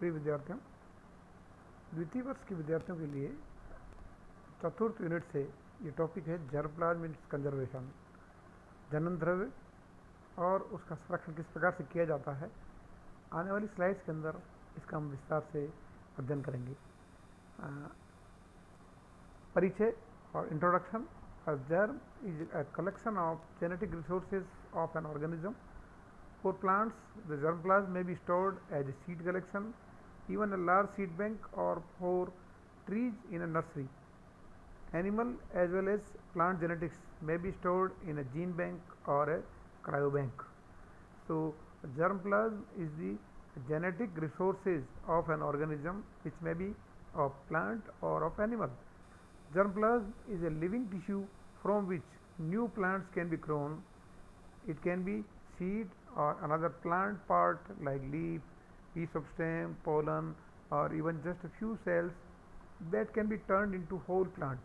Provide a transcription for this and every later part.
प्रिय विद्यार्थियों, द्वितीय वर्ष के विद्यार्थियों के लिए चतुर्थ यूनिट से ये टॉपिक है जर्मप्लाज्म इन कंजर्वेशन, जनन द्रव्य और उसका संरक्षण किस प्रकार से किया जाता है। आने वाली स्लाइड्स के अंदर इसका हम विस्तार से अध्ययन करेंगे। परिचय और introduction. A germ is a collection of genetic resources of an organism. For plants, the germplasm may be stored as a seed collection, even a large seed bank, or for trees in a nursery. Animal as well as plant genetics may be stored in a gene bank or a cryobank. So, germplasm is the genetic resources of an organism, which may be of plant or of animal. Germplasm is a living tissue from which new plants can be grown. It can be seed or another plant part like leaf, piece of stem, pollen, or even just a few cells that can be turned into whole plant.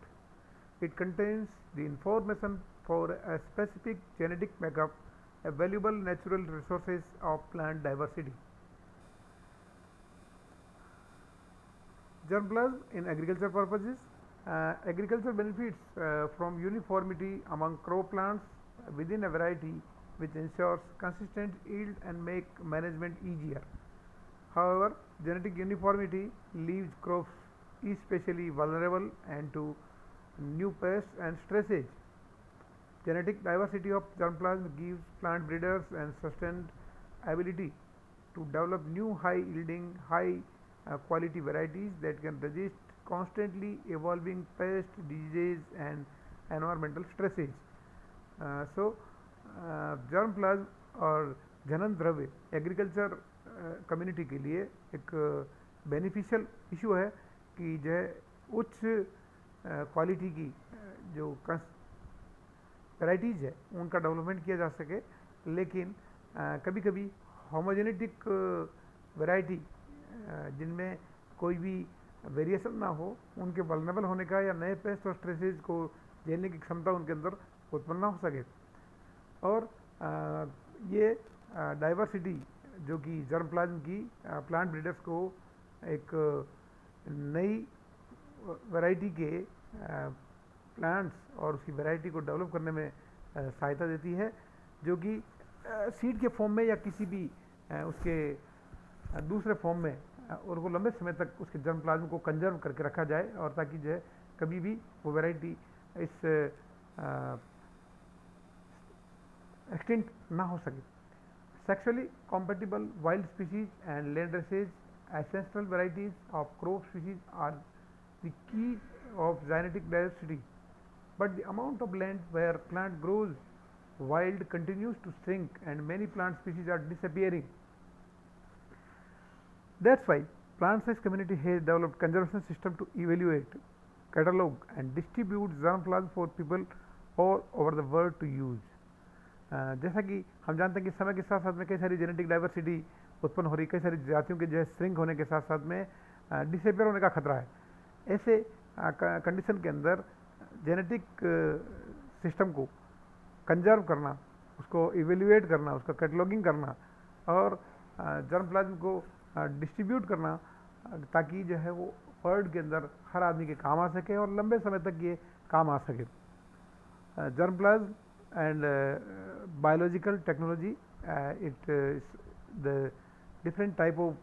It contains the information for a specific genetic makeup, a valuable natural resources of plant diversity. Germplasm in agriculture purposes. Agriculture benefits from uniformity among crop plants within a variety, which ensures consistent yield and make management easier. However, genetic uniformity leaves crops especially vulnerable and to new pests and stresses. Genetic diversity of germplasm gives plant breeders and sustained ability to develop new high yielding, high quality varieties that can resist constantly evolving pests, diseases and environmental stresses. Germplasm और जनन द्रव्य agriculture community के लिए एक beneficial issue है कि जो है उच्च क्वालिटी की जो वैराइटीज़ है उनका डेवलपमेंट किया जा सके, लेकिन कभी कभी होमोजेनेटिक वैरायटी जिनमें कोई भी वेरिएशन ना हो, उनके वल्नरेबल होने का या नए पेस्ट और स्ट्रेसेस को झेलने की क्षमता उनके अंदर उत्पन्न ना हो सके। और ये डाइवर्सिटी जो कि जर्मप्लाज्म की प्लांट ब्रीडर्स को एक नई वैरायटी के प्लांट्स और उसकी वैरायटी को डेवलप करने में सहायता देती है, जो कि सीड के फॉर्म में या किसी भी उसके दूसरे फॉर्म में और वो लंबे समय तक उसके जर्मप्लाज्म को कंजर्व करके रखा जाए, और ताकि जो है कभी भी वो वैरायटी इस एक्सटिंक्ट ना हो सके। Sexually compatible wild species and land races, ancestral varieties of crop species are the key of genetic diversity, but the amount of land where plant grows wild continues to shrink and many plant species are disappearing. That's why plant science community has developed conservation system to evaluate, catalog and distribute germplasm for people all over the world to use. जैसा कि हम जानते हैं कि समय के साथ साथ में कई सारी जेनेटिक डाइवर्सिटी उत्पन्न हो रही, कई सारी जातियों के जो है श्रिंक होने के साथ साथ में डिसेपियर होने का खतरा है। ऐसे कंडीशन के अंदर जेनेटिक सिस्टम को कंजर्व करना, उसको इवेल्युएट करना, उसका कैटलॉगिंग करना और जर्मप्लाज्म को डिस्ट्रीब्यूट करना, ताकि जो है वो वर्ल्ड के अंदर हर आदमी के काम आ सके और लंबे समय तक ये काम आ सके। Germplasm and biological technology, it is the different type of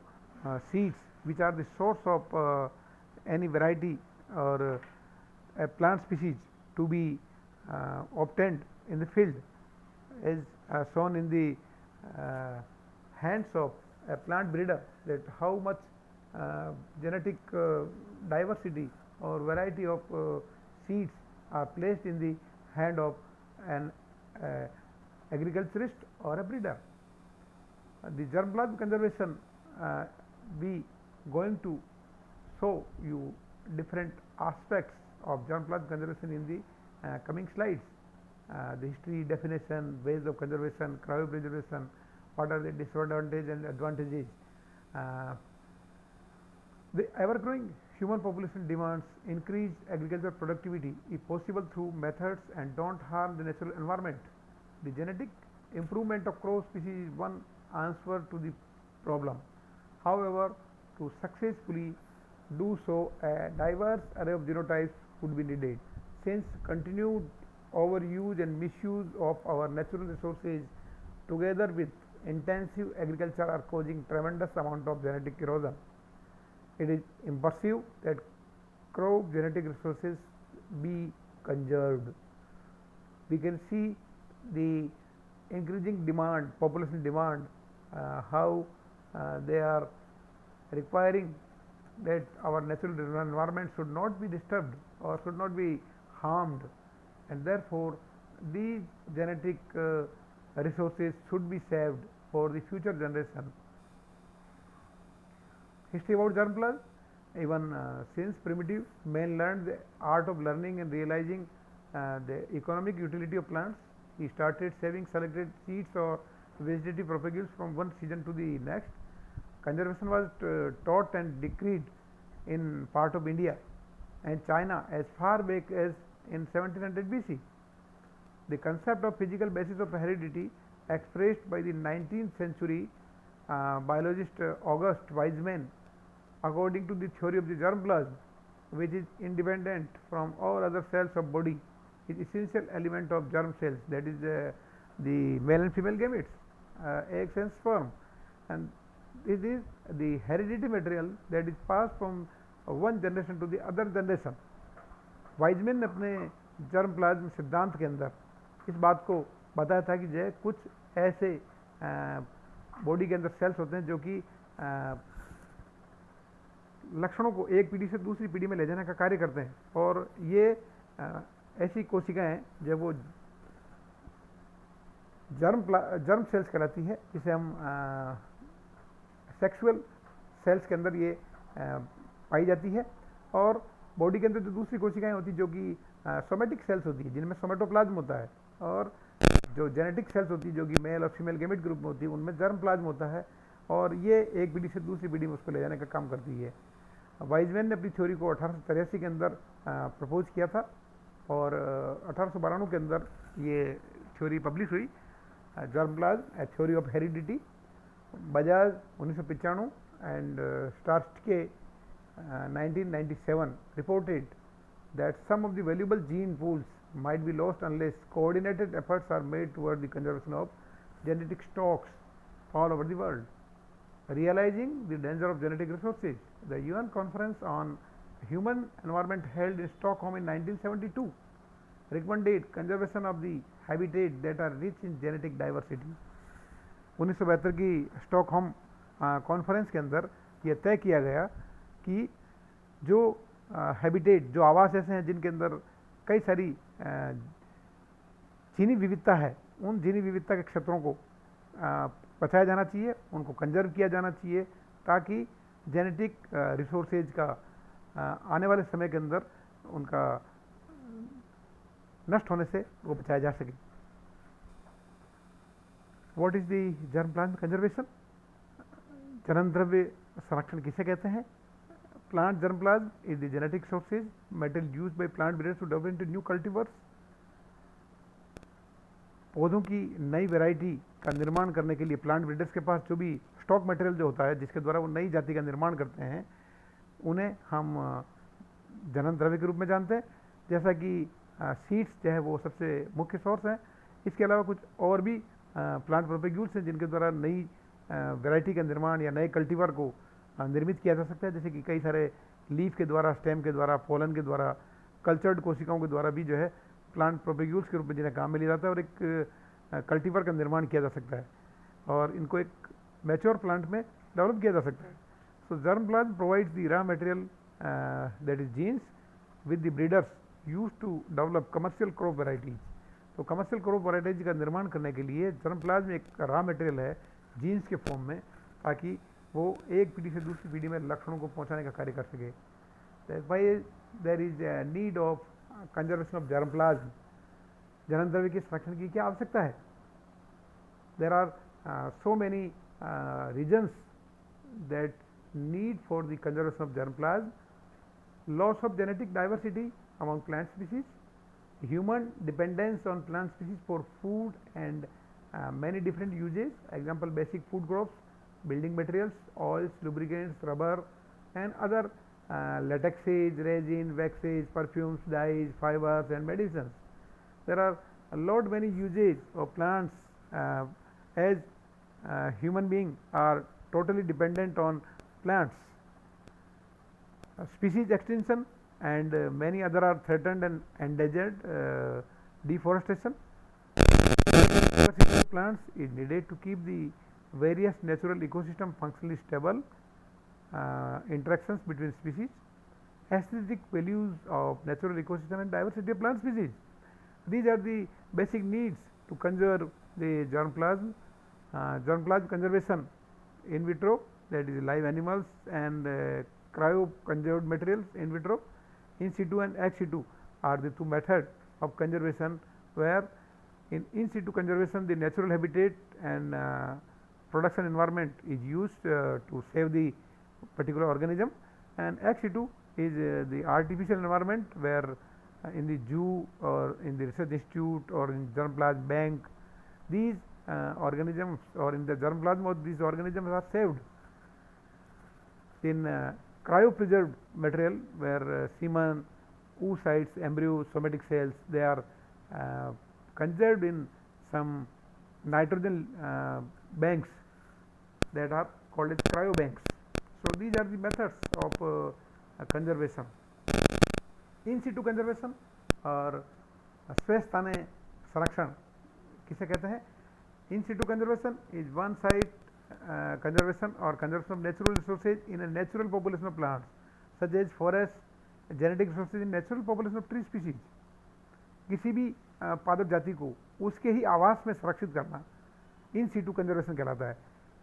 seeds which are the source of any variety or a plant species to be obtained in the field, is shown in the hands of a plant breeder, that how much genetic diversity or variety of seeds are placed in the hand of an agriculturist or a breeder. The germplasm conservation, we going to show you different aspects of germplasm conservation in the coming slides. The history, definition, ways of conservation, cryopreservation, what are the disadvantages and advantages. The ever-growing human population demands increased agricultural productivity if possible through methods and don't harm the natural environment. The genetic improvement of crop species is one answer to the problem. However, To successfully do so, a diverse array of genotypes would be needed. Since continued overuse and misuse of our natural resources together with intensive agriculture are causing tremendous amount of genetic erosion, it is imperative that crop genetic resources be conserved. We can see the increasing demand, population demand, how they are requiring that our natural environment should not be disturbed or should not be harmed, and therefore these genetic resources should be saved for the future generation. History about germplasm. Even since primitive man learned the art of learning and realizing the economic utility of plants, he started saving selected seeds or vegetative propagules from one season to the next. Conservation was taught and decreed in part of India and China as far back as in 1700 BC. The concept of physical basis of heredity expressed by the 19th century biologist August Weismann, according to the theory of the germplasm, which is independent from all other cells of body, is essential element of germ cells, that is the male and female gametes, eggs and sperm, and this is the hereditary material that is passed from one generation to the other generation. Weismann ने अपने germ plasm सिद्धांत के अंदर इस बात को बताया था कि जो कुछ ऐसे बॉडी के अंदर सेल्स होते हैं जो कि लक्षणों को एक पीढ़ी से दूसरी पीढ़ी में ले जाने का कार्य करते हैं, और ये ऐसी कोशिकाएं हैं जब वो जर्म सेल्स कहलाती है, जिसे हम सेक्सुअल सेल्स के अंदर ये पाई जाती है। और बॉडी के अंदर जो दूसरी कोशिकाएं होती है जो कि सोमेटिक सेल्स होती है, जिनमें सोमेटोप्लाज्म होता है, और जो जेनेटिक सेल्स होती है जो कि मेल और फीमेल गेमेट ग्रुप में होती है, उनमें जर्म प्लाज्म होता है, और ये एक पीढ़ी से दूसरी पीढ़ी में उसको ले जाने का काम करती है। वाइजमैन ने अपनी थ्योरी को 1883 के अंदर प्रपोज किया था, और 1892 के अंदर ये थ्योरी पब्लिश हुई, germ plasm a theory of heredity. Bajaj 1995 and स्टार्स्टके 1997 reported that some of the valuable gene pools might be lost unless coordinated efforts are made toward the conservation of genetic stocks all over the world. Realizing the danger of genetic resources, the UN Conference on Human Environment held in Stockholm in 1972 recommended conservation of the habitat that are rich in genetic diversity. 1972 की Stockholm conference के अंदर यह तय किया गया कि जो habitat, जो आवास ऐसे हैं जिनके अंदर कई सारी जीनी विविधता है, उन जीनी विविधता के क्षेत्रों को बचाया जाना चाहिए, उनको कंजर्व किया जाना चाहिए, ताकि जेनेटिक रिसोर्सेज का आने वाले समय के अंदर उनका नष्ट होने से वो बचाया जा सके। What is the germ plant conservation? जनन द्रव्य संरक्षण किसे कहते हैं? Plant germplasm is the genetic sources material used by plant breeders to develop into new cultivars. पौधों की नई वैरायटी का निर्माण करने के लिए प्लांट ब्रीडर्स के पास जो भी स्टॉक मटेरियल जो होता है, जिसके द्वारा वो नई जाति का निर्माण करते हैं, उन्हें हम जनन द्रव्य के रूप में जानते हैं। जैसा कि सीड्स जो है वो सबसे मुख्य सोर्स है, इसके अलावा कुछ और भी प्लांट प्रोपेग्यूल्स हैं जिनके द्वारा नई वैरायटी का निर्माण या नए कल्टीवर को निर्मित किया जा सकता है, जैसे कि कई सारे लीफ के द्वारा, स्टेम के द्वारा, पोलन के द्वारा, कल्चर्ड कोशिकाओं के द्वारा भी जो है प्लांट प्रोपेग्यूल्स के रूप में जिन्हें काम में लिया जाता है, और एक कल्टीवर का निर्माण किया जा सकता है, और इनको एक मैच्योर प्लांट में डेवलप किया जा सकता है। So germ plant provides the raw material that is genes with the breeders use to develop commercial crop varieties. तो कमर्शियल क्रॉप वैरायटीज का निर्माण करने के लिए जर्म प्लाज्म एक रॉ मटेरियल है जीन्स के फॉर्म में, ताकि वो एक पीढ़ी से दूसरी पीढ़ी में लक्षणों को पहुंचाने का कार्य कर सके। There is need of conservation of germ plasm. जनन द्रव्य के संरक्षण की क्या आवश्यकता है? There are so many reasons that need for the conservation of germ plasm. Loss of genetic diversity among plant species, human dependence on plant species for food and many different uses, example basic food crops, building materials, oils, lubricants, rubber, and other latexes, resin, waxes, perfumes, dyes, fibers, and medicines. There are a lot many uses of plants as human beings are totally dependent on plants. Species extinction and many other are threatened and endangered. Deforestation. Diversity of plants is needed to keep the various natural ecosystem functionally stable. Interactions between species, aesthetic values of natural ecosystem and diversity of plant species. These are the basic needs to conserve the germplasm. Germplasm conservation in vitro, that is live animals, and cryo conserved materials in vitro. In situ and ex situ are the two methods of conservation, where in situ conservation the natural habitat and production environment is used to save the particular organism, and ex situ is the artificial environment where in the zoo or in the research institute or in germplasm bank these organisms, or in the germplasm of these organisms, are saved. In cryopreserved material, where semen, oocytes, embryos, somatic cells, they are conserved in some nitrogen banks that are called as cryobanks. So these are the methods of conservation. In situ conservation और स्व स्थानीय संरक्षण किसे कहते हैं? In situ conservation is one side conservation or conservation of natural resources in a natural population of plants such as forest, genetic resources in natural population of tree species. किसी भी पादप जाति को उसके ही आवास में संरक्षित करना इन सीटू कंजर्वेशन कहलाता है.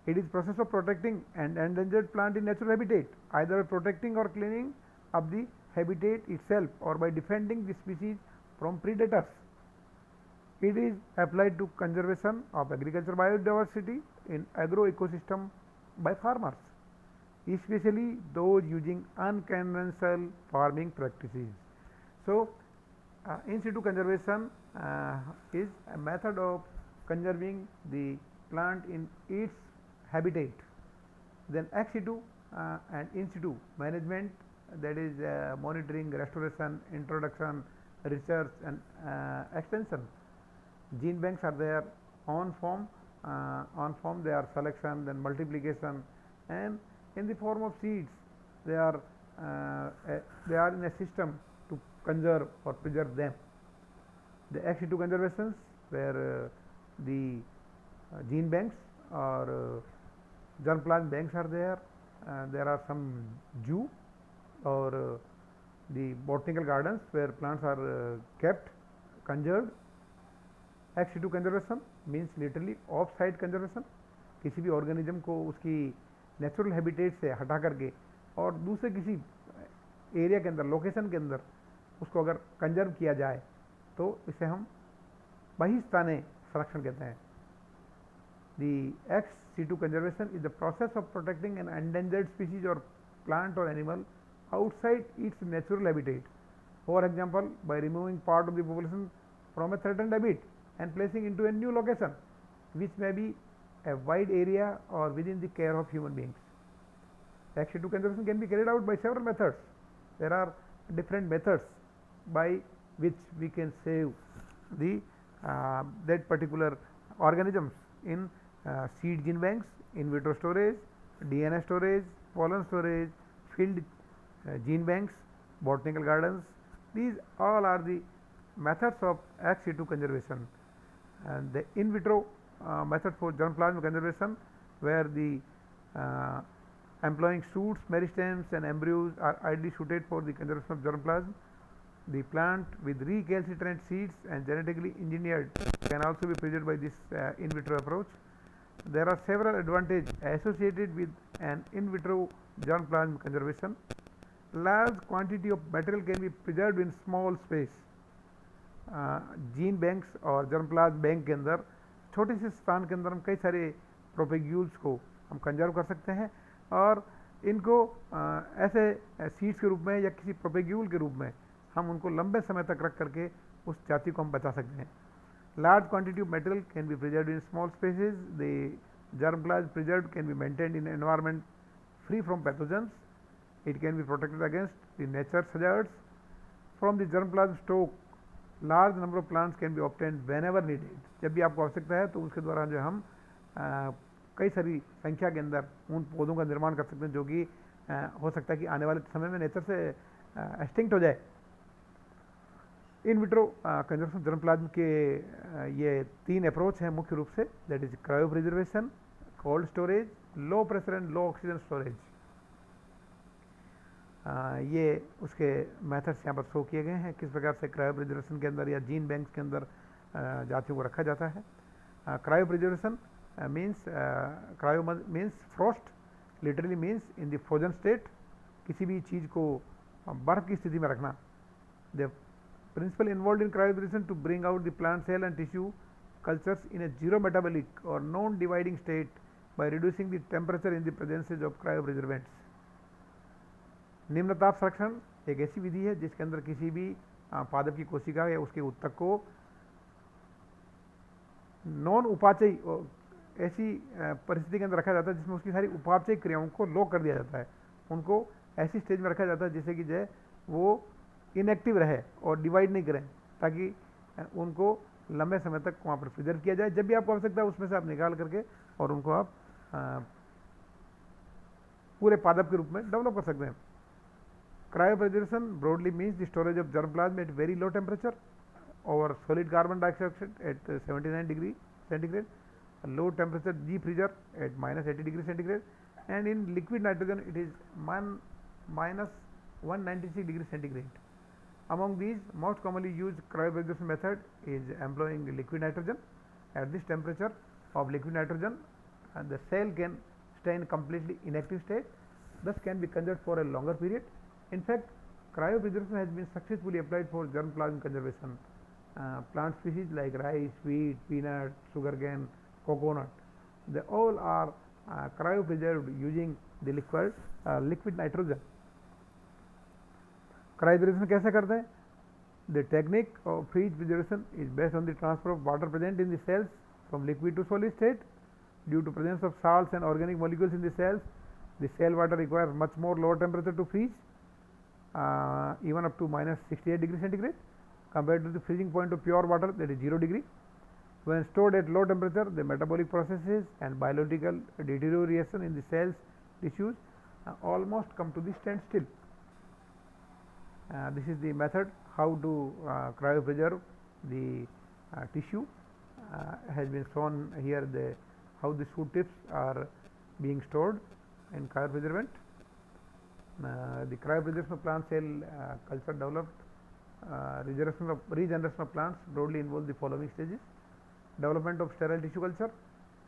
It is process of protecting an endangered plant in natural habitat, either by protecting or cleaning up the habitat itself or by defending the species from predators. It is applied to conservation of agricultural biodiversity in agro ecosystem by farmers, especially those using unconventional farming practices. So, in situ conservation is a method of conserving the plant in its habitat. Then ex situ and in situ management, that is monitoring, restoration, introduction, research and extension. Gene banks are there. On form they are selection, then multiplication, and in the form of seeds they are in a system to conserve or preserve them. The ex situ conservations, where the gene banks or germplasm banks are there. There are some zoo or the botanical gardens where plants are kept, conserved. Ex situ conservation means literally of site conservation, किसी भी organism को उसकी natural habitat से हटा करके और दूसरे किसी एरिया के अंदर, लोकेशन के अंदर उसको अगर कंजर्व किया जाए तो इसे हम बहिस्थानीय संरक्षण कहते हैं. The ex situ conservation is the process of protecting an endangered species or plant or animal outside its natural habitat. For example, by removing part of the population from a threatened habitat and placing into a new location, which may be a wide area or within the care of human beings. Ex situ conservation can be carried out by several methods. There are different methods by which we can save the that particular organisms in seed gene banks, in vitro storage, DNA storage, pollen storage, field gene banks, botanical gardens. These all are the methods of ex situ conservation. And the in vitro method for germplasm conservation, where the employing shoots, meristems and embryos are ideally suited for the conservation of germplasm. The plant with recalcitrant seeds and genetically engineered can also be preserved by this in vitro approach. There are several advantages associated with an in vitro germplasm conservation. Large quantity of material can be preserved in small space. Gene banks और germplasm bank के अंदर छोटे से स्थान के अंदर हम कई सारे प्रोपेग्यूल्स को हम कंजर्व कर सकते हैं और इनको ऐसे सीड्स के रूप में या किसी प्रोपेग्यूल के रूप में हम उनको लंबे समय तक रख करके उस जाति को हम बचा सकते हैं. Large quantity of material can be preserved in small spaces. The Germplasm preserved can be maintained in an environment free from pathogens. It can be protected against the nature's hazards. From the germplasm stock, large number of plants can be obtained whenever needed. जब भी आपको आवश्यकता है तो उसके द्वारा जो हम कई सारी संख्या के अंदर उन पौधों का निर्माण कर सकते हैं जो कि हो सकता है कि आने वाले समय में नेचर से एक्सटिंक्ट हो जाए. इन विट्रो कंजर्वेशन जर्मप्लाज्म के ये 3 अप्रोच हैं मुख्य रूप से, that is cryo preservation, cold storage, low pressure and low oxygen storage. ये उसके मेथड्स यहाँ पर शो किए गए हैं, किस प्रकार से क्रायो प्रिजर्वेशन के अंदर या जीन बैंक्स के अंदर जातियों को रखा जाता है. Cryo preservation means cryo means frost, literally means in the frozen state, किसी भी चीज़ को बर्फ की स्थिति में रखना. The principle involved in cryopreservation to bring out the plant cell and tissue cultures in a zero metabolic or non dividing state by reducing the temperature in the presence of cryopreservants. निम्न ताप संरक्षण एक ऐसी विधि है जिसके अंदर किसी भी पादप की कोशिका या उसके उत्तक को नॉन उपाचयी ऐसी परिस्थिति के अंदर रखा जाता है जिसमें उसकी सारी उपापचयी क्रियाओं को लॉक कर दिया जाता है. उनको ऐसी स्टेज में रखा जाता है जिससे कि जो वो इनएक्टिव रहे और डिवाइड नहीं करें, ताकि उनको लंबे समय तक वहाँ पर प्रिजर्व किया जाए. जब भी आपको आवश्यकता है उसमें से आप निकाल करके और उनको आप पूरे पादप के रूप में डेवलप कर सकते हैं. Cryopreservation broadly means the storage of germplasm at very low temperature over solid carbon dioxide at 79 degree centigrade, low temperature जी freezer at -80 degree centigrade, and in liquid nitrogen it is -196 degree centigrade. Among these, most commonly used cryopreservation method is employing liquid nitrogen. At this temperature of liquid nitrogen, the cell can stay in completely inactive state, thus can be conserved for a longer period. In fact, cryopreservation has been successfully applied for germplasm conservation. Plant species like rice, wheat, peanut, sugarcane, coconut, they all are cryopreserved using the liquid nitrogen. Cryopreservation कैसे करते हैं? The technique of freeze preservation is based on the transfer of water present in the cells from liquid to solid state due to presence of salts and organic molecules in the cells. The cell water requires much more lower temperature to freeze, even up to -68 degree centigrade, compared to the freezing point of pure water, that is 0 degree. When stored at low temperature, the metabolic processes and biological deterioration in the cells tissues almost come to the standstill. This is the method how to cryopreserve the tissue. Has been shown here how the shoot tips are being stored in cryopreservant. The cryopreservation of plant cell culture developed regeneration of plants broadly involve the following stages: development of sterile tissue culture,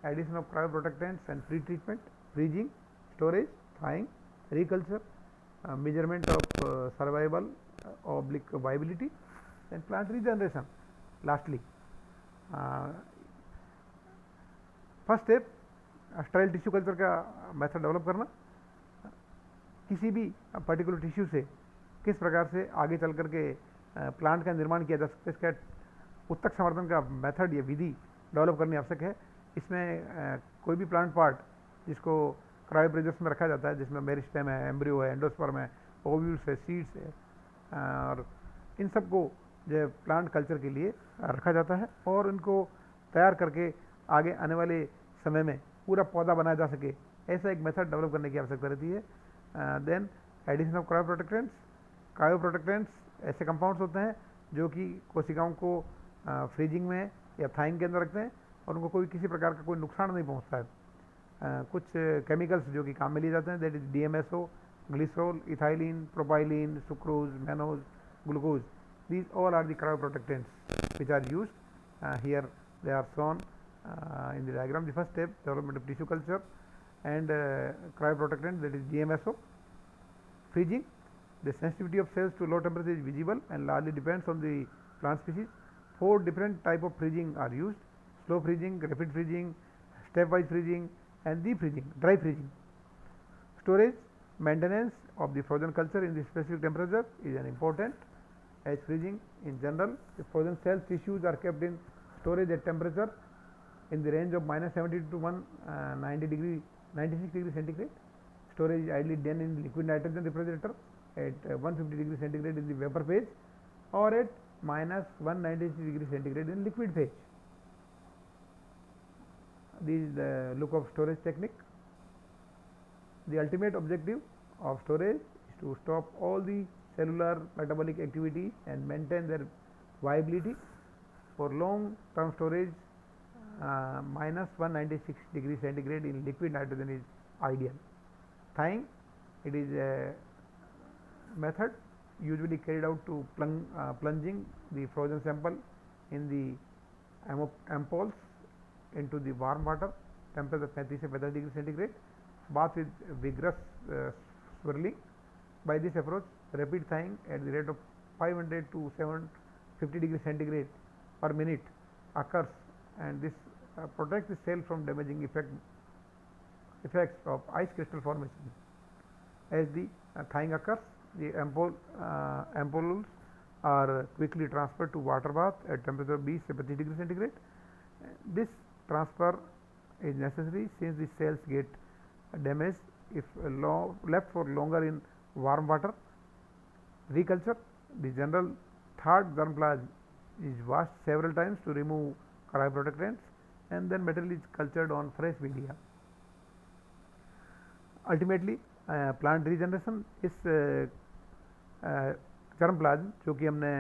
addition of cryoprotectants and pre-treatment, freezing, storage, thawing, reculture, measurement of survival oblique viability, and plant regeneration. Lastly, first step sterile tissue culture का method develop करना. किसी भी particular tissue से किस प्रकार से आगे चल करके प्लांट का निर्माण किया जा सकता है, इसका उत्तक संवर्धन का मेथड या विधि डेवलप करनी आवश्यक है. इसमें कोई भी प्लांट पार्ट जिसको क्रायोप्रिजर्वेशन में रखा जाता है, जिसमें मेरिस्टेम है, एम्ब्रियो है, एंडोस्पर्म है, ओव्यूल्स है, सीड्स है, और इन सबको जो प्लांट कल्चर के लिए रखा जाता है और इनको तैयार करके आगे आने वाले समय में पूरा पौधा बनाया जा सके, ऐसा एक मेथड डेवलप करने की आवश्यकता रहती है. Then addition of cryoprotectants. Cryoprotectants ऐसे कंपाउंड्स होते हैं जो कि कोशिकाओं को फ्रीजिंग में या थाइंग के अंदर रखते हैं और उनको कोई किसी प्रकार का कोई नुकसान नहीं पहुंचता है. कुछ केमिकल्स जो कि काम में लिए जाते हैं, that is DMSO, glycerol, ethylene, propylene, sucrose, mannose, glucose. These all are the cryoprotectants which are used. Here they are shown in the diagram. The first step, development of tissue culture and cryoprotectant, that is DMSO. Freezing. The sensitivity of cells to low temperature is visible and largely depends on the plant species. 4 different type of freezing are used: slow freezing, rapid freezing, stepwise freezing, and deep freezing, dry freezing. Storage. Maintenance of the frozen culture in the specific temperature is an important. As freezing in general, the frozen cells tissues are kept in storage at temperature in the range of -70 to 190 degree 96 degree centigrade. Storage is ideally done in liquid nitrogen refrigerator at 150 degree centigrade in the vapor phase, or at -196 degree centigrade in liquid phase. This is the look of storage technique. The ultimate objective of storage is to stop all the cellular metabolic activity and maintain their viability. For long term storage, -196 degree centigrade in liquid nitrogen is ideal. Thawing, it is a method usually carried out to plunging the frozen sample in the ampoules into the warm water, temperature 35 से 45 degree centigrade, bath with vigorous swirling. By this approach, rapid thawing at the rate of 500 to 750 degree centigrade per minute occurs, and this protects the cell from damaging effects of ice crystal formation. As the thawing occurs, the ampoules are quickly transferred to water bath at temperature 20 से 25 degree centigrade. This transfer is necessary since the cells get damaged if left for longer in warm water. Reculture, the general thawed germplasm is washed several times to remove cryoprotectants, and then material is cultured on fresh media. Ultimately, plant regeneration इस germplasm जो कि हमने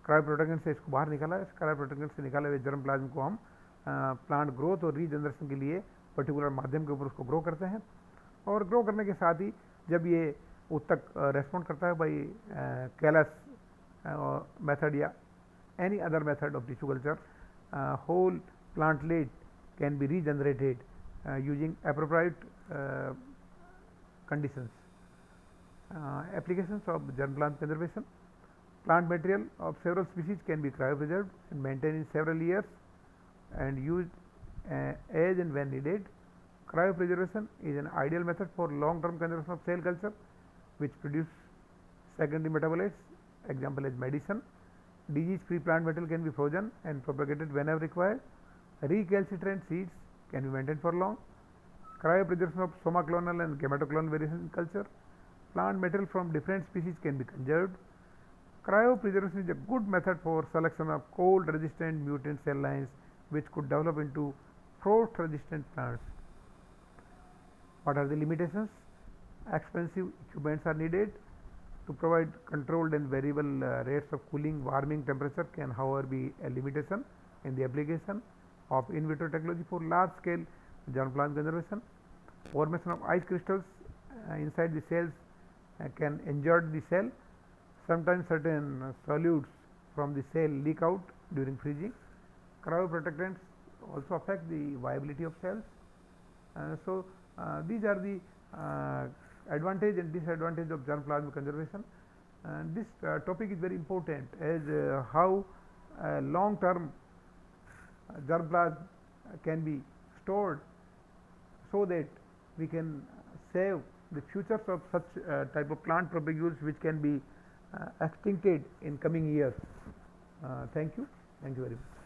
cryoprotectant से इसको बाहर निकाला, इस cryoprotectant से निकाले हुए germplasm को हम प्लांट ग्रोथ और रीजनरेशन के लिए पर्टिकुलर माध्यम के ऊपर उसको ग्रो करते हैं, और ग्रो करने के साथ ही जब ये उत्तक रेस्पॉन्ड करता है बाई कैलस मेथड या any other method of tissue culture, whole plantlet can be regenerated using appropriate conditions. Applications of germplasm conservation. Plant material of several species can be cryopreserved and maintained in several years and used as and when needed. Cryopreservation is an ideal method for long-term conservation of cell culture which produce secondary metabolites, example is medicine. Disease-free plant material can be frozen and propagated whenever required. Recalcitrant seeds can be maintained for long. Cryopreservation of somaclonal and gametoclonal variations in culture. Plant material from different species can be conserved. Cryopreservation is a good method for selection of cold-resistant mutant cell lines which could develop into frost-resistant plants. What are the limitations? Expensive equipments are needed. To provide controlled and variable rates of cooling, warming temperature can however be a limitation in the application of in vitro technology for large scale germplasm conservation. Formation of ice crystals inside the cells can injure the cell. Sometimes certain solutes from the cell leak out during freezing. Cryoprotectants also affect the viability of cells. So these are the advantage and disadvantage of germplasm conservation, and this topic is very important as how long term germplasm can be stored so that we can save the futures of such type of plant propagules which can be extincted in coming years. Thank you very much.